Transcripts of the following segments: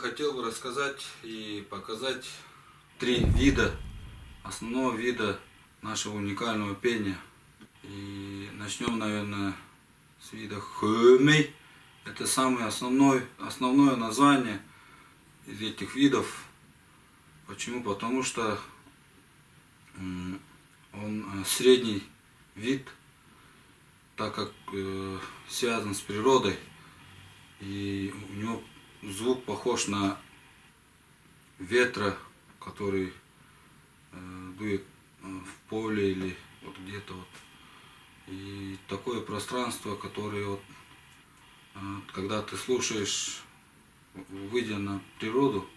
хотел бы рассказать и показать три основного вида нашего уникального пения. И начнем, наверное, с вида хэмэй. Это самое основное название из этих видов. Почему? Потому что он средний вид, так как связан с природой, и у него звук похож на ветра, который дует в поле или вот где-то вот. И такое пространство, которое вот, когда ты слушаешь, выйдя на природу,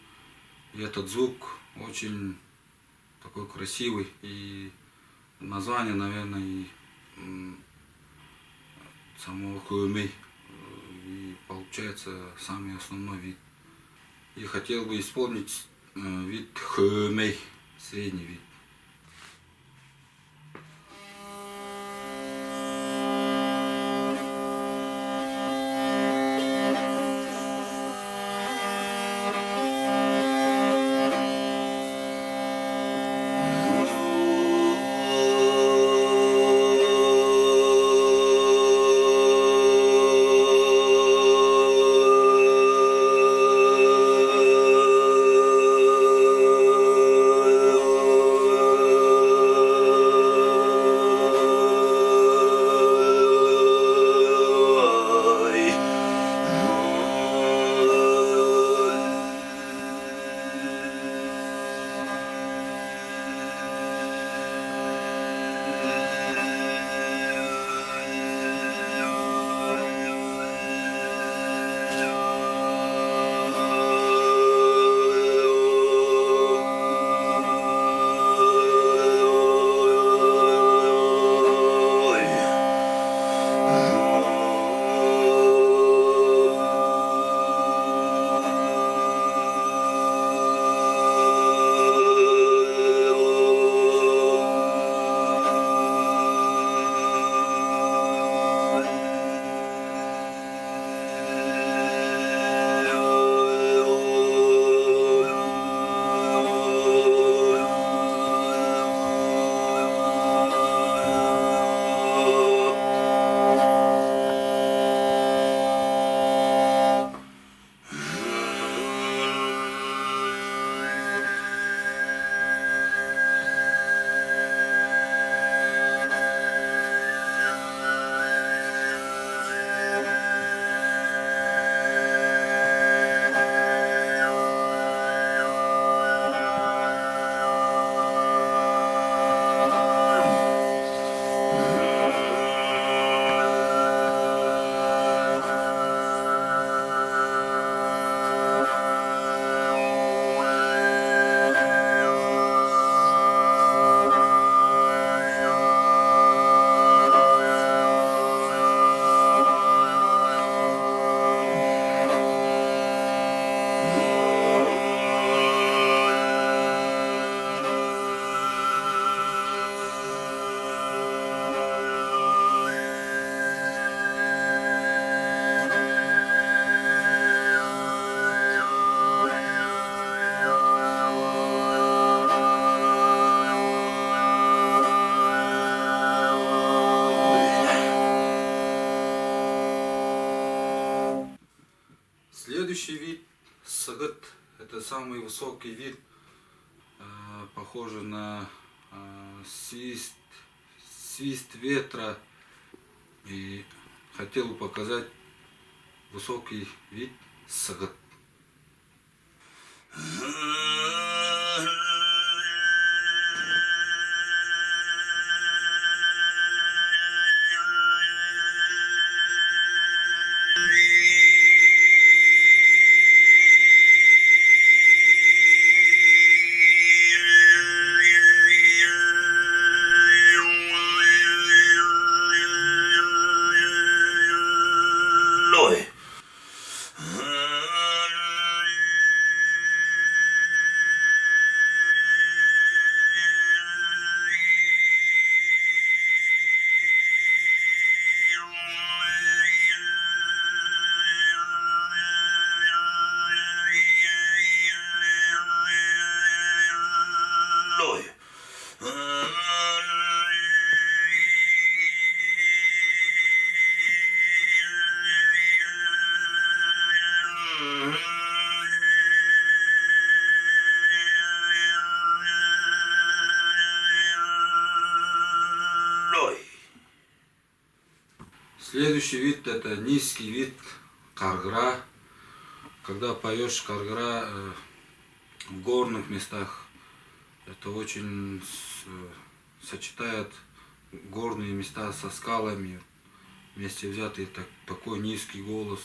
и этот звук очень такой красивый, и название, наверное, и самого хэмэй, и получается самый основной вид. И хотел бы исполнить вид хэмэй, средний вид. Следующий вид сагыт. Это самый высокий вид, похожий на свист ветра. И хотел бы показать высокий вид сагыт. Следующий вид это низкий вид каргра. Когда поешь каргра в горных местах, это очень сочетает горные места со скалами, вместе взятый такой низкий голос,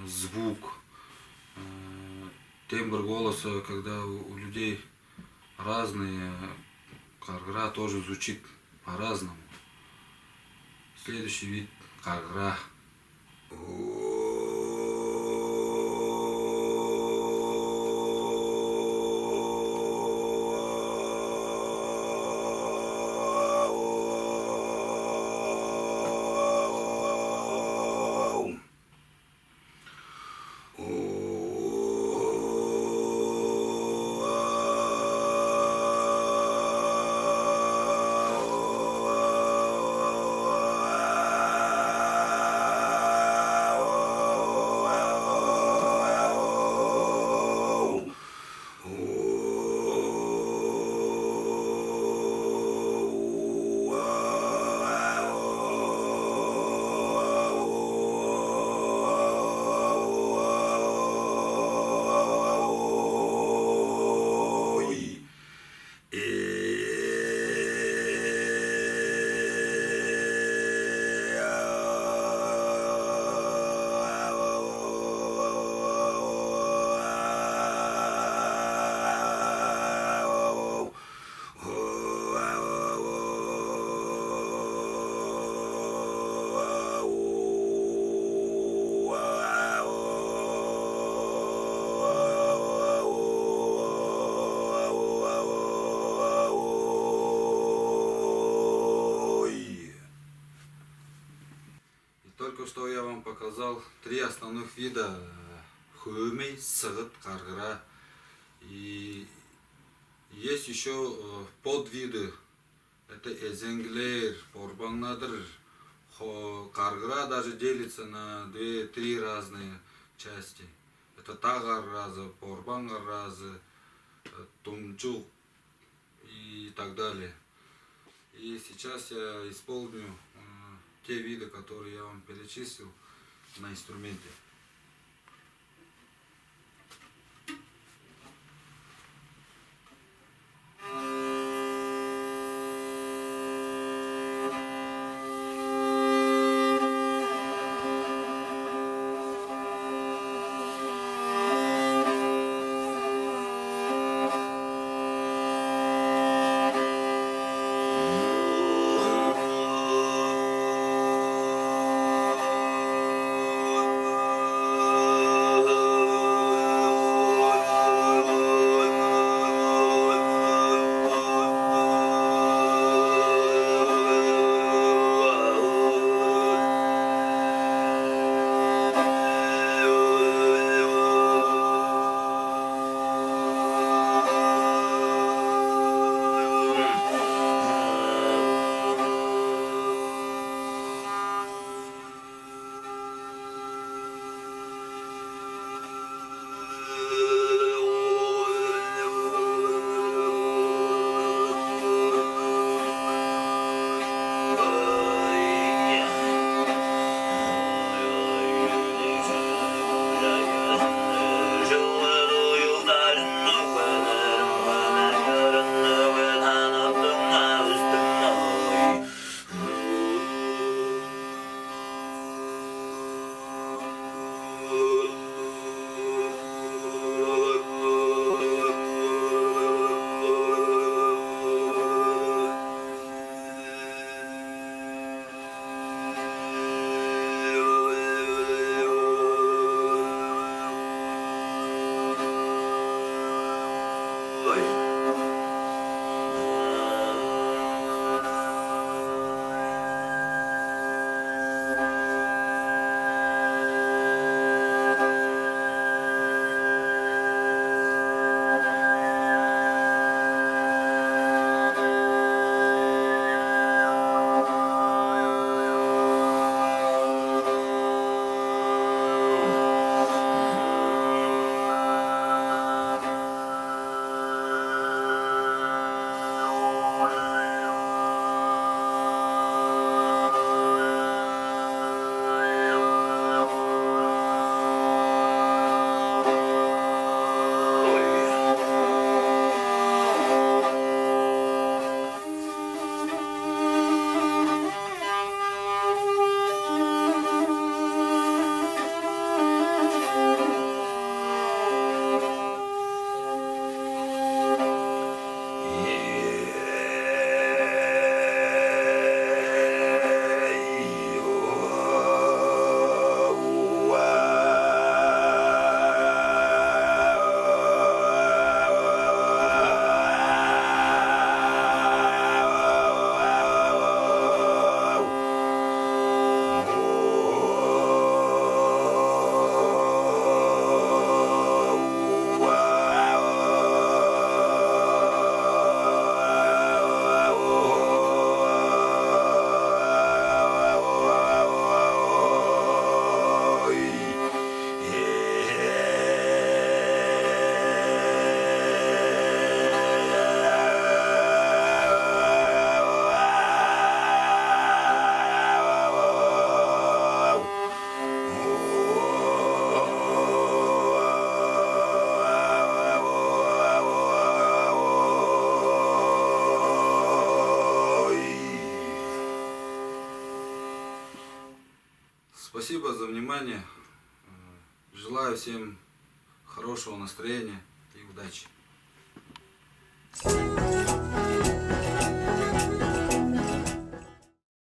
звук, тембр голоса, когда у людей разные, каргра тоже звучит по-разному. Следующий вид каргра. Только что я вам показал три основных вида: хөөмей, сығыт, каргра. И есть еще подвиды. Это эзенглер, порбаннадыр. Каргра даже делится на 2-3 разные части. Это тагар-разы, порбангар-разы, тумчук и так далее. И сейчас я исполню те виды, которые я вам перечислил на инструменте. Спасибо за внимание. Желаю всем хорошего настроения и удачи.